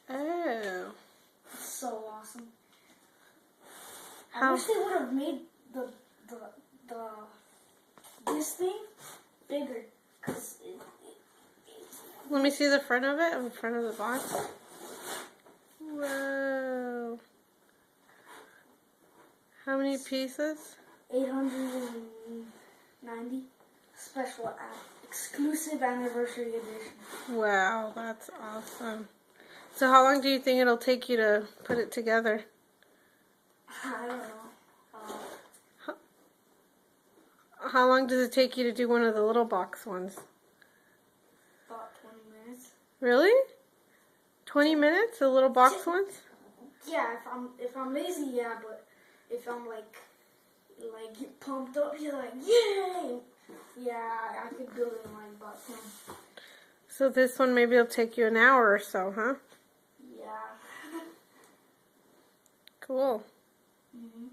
Oh. It's so awesome. I How? wish they would have made the this thing bigger, cause Let me see the front of it, in front of the box. Whoa. How many pieces? 890 special exclusive anniversary edition. Wow, that's awesome. So how long do you think it'll take you to put it together? I don't know. How long does it take you to do one of the little box ones? About 20 minutes. Really? 20 minutes? The little box ones? Yeah, if I'm lazy, yeah, but if I'm like get pumped up, you're like, yay! Yeah, I could build it in like about 10. So this one maybe it'll take you an hour or so, huh? Yeah. Cool. Mhm.